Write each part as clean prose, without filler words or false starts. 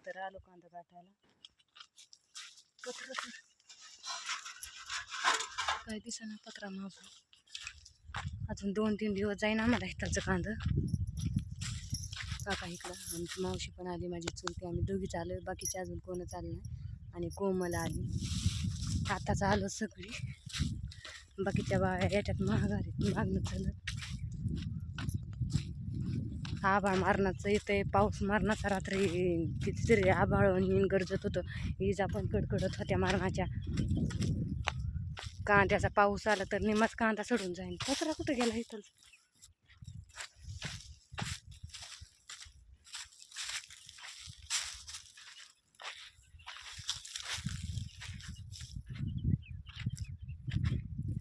नंतर आलो कांदा काटायला. पत्र काय दिसेना पत्रा माझं. अजून 2-3 दिवस जाईन आम्हाला इथलचं कांदा. काका इकडं आमची मावशी पण आली, माझी चुलती. आम्ही दोघीच आलो, बाकीचे अजून कोणच आले नाही. आणि कोमल आली, आताच आलो सगळी. बाकीच्या बाया याच्यात माघारीत मागणं चालत. आभाळ मारणाचं येतंय, पाऊस मारणाचा. रात्री कितीतरी आभाळ येऊन गरजत होतं, इजा पण कडकडत होत्या मारणाच्या. कांद्याचा पाऊस आला तर निम्माच कांदा सडून जाईल. पत्रा कुठे गेला इथं?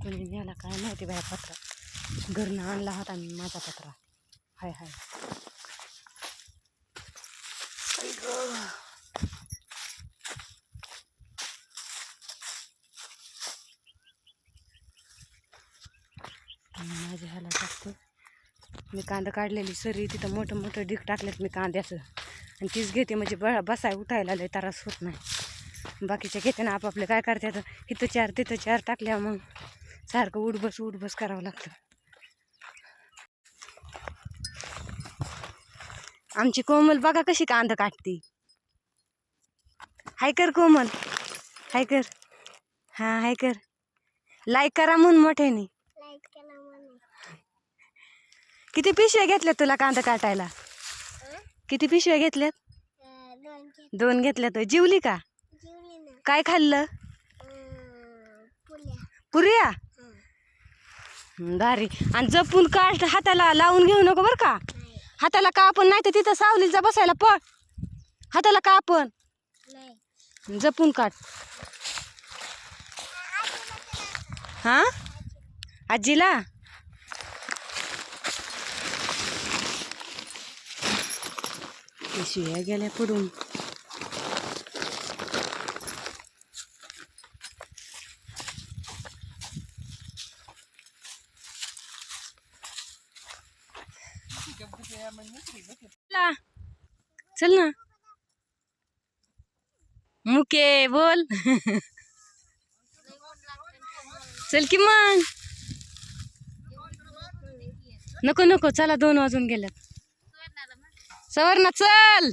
कोणी न्याला काय माहिती बाया पत्रा. घरनं आणला होता मी माझा पत्रा. हाय हाय माझ्या ह्याला टाकते मी. कांदा काढलेली सरी तिथं मोठं मोठं ढीग टाकलेत मी कांद्याचं, आणि तीच घेते. म्हणजे बसाय उठायला लय त्रास होत नाही. बाकीच्या घेते ना आपापले काय करतात, इथं 4 तिथं 4 टाकल्या मग सारखं उठ बस करावं लागतं. आमची कोमल बघा कशी कांदा काटती. हाय कर कोमल, हाय कर. हा हाय कर. लाईक करा म्हणून मोठ्याने. किती पिशव्या घेतल्यात तुला कांदा काटायला? किती पिशव्या घेतल्यात? 2 घेतल्यात. जेवली का? काय खाल्लं? पुऱ्या. दारी. आणि जपून काट, हाताला लावून घेऊ नको बर का. हाताला का आपण नाही तर तिथं सावलीचा बसायला पळ. हाताला का आपण जपून काट. हा आजीला पिशव्या गेल्या पडून. चल ना मुके बोल. चल की मग. नको नको चला 2 वाजून गेल्यात. सवर्णा चल.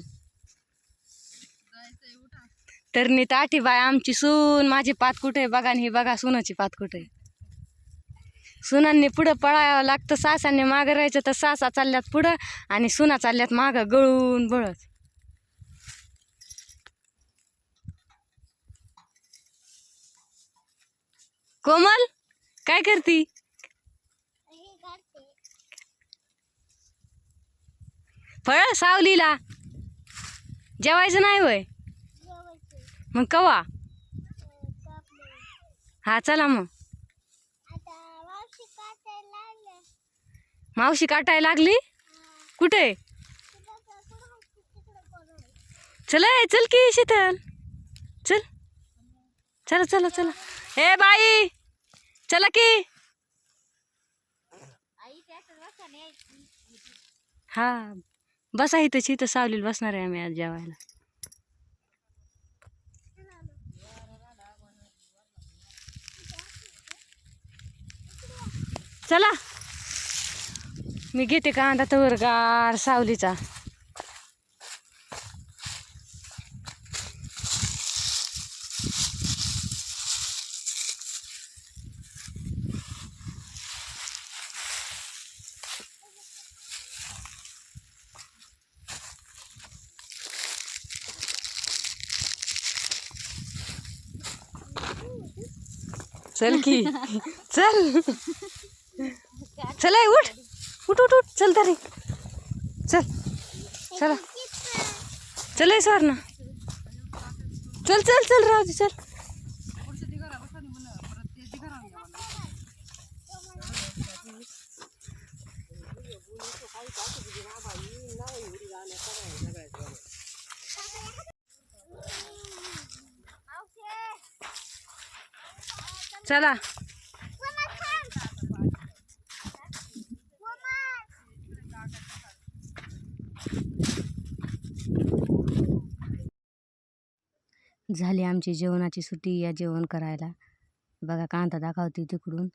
तर नी ताठी बाय आमची सून. माझी पात कुठे बघा, आणि ही बघा सुनाची पात कुठे. सुनांनी पुढं पळावं लागतं, सासांनी मागं राहायचं. तर सासा चालल्यात पुढं आणि सुना चालल्यात मागं गळून बळत. कोमल काय करती? फळ सावलीला जेवायचं नाही होय? मग कवा? हा चला मग. मावशी काटायला लागली कुठे? चल चल की शीतल चल. चला चला चला. हे बाई चला की. हा बसा इथं. इथं सावलीला बसणार आहे आम्ही आज जेवायला. चला मी घेते कांदा तवर गार सावलीचा. चल की चल. चल उठ उठ उठ उठ. चल तरी चल. चला चल स्वर्ण. चल चल चल राहू दे चल. चला झाली आमची जेवणाची सुट्टी, या जेवण करायला. बघा कांदा दाखवते तिकडून.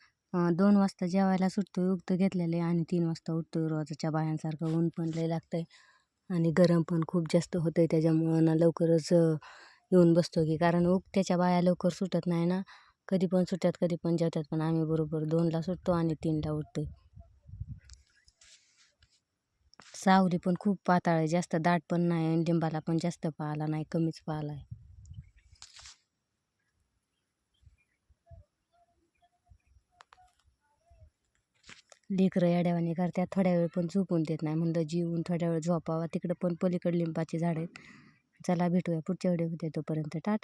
2 वाजता जेवायला सुटतोय, उगतं घेतलेलं आहे आणि 3 वाजता उठतोय रोजच्या बायांसारखं. ऊन पण लय लागतंय आणि गरम पण खूप जास्त होतंय, त्याच्यामुळं ना लवकरच येऊन बसतो की, कारण उगत्याच्या बाया लवकर सुटत नाही ना. कधी पण सुटतात, कधी पण जेवतात, पण आम्ही बरोबर 2ला सुटतो आणि 3ला उठतोय. सावली पण खूप पाताळ आहे, जास्त दाट पण नाही आणि लिंबाला पण जास्त पाला नाही, कमीच पाला आहे. लेकरं येड्यावानी करतात, थोड्या वेळ पण झोपून देत नाही. म्हणलं जेवून थोड्या वेळ झोपावा. तिकडं पण पलीकडे लिंबाची झाडं आहेत. चला भेटूया पुढच्या व्हिडिओमध्ये, तोपर्यंत टाटा.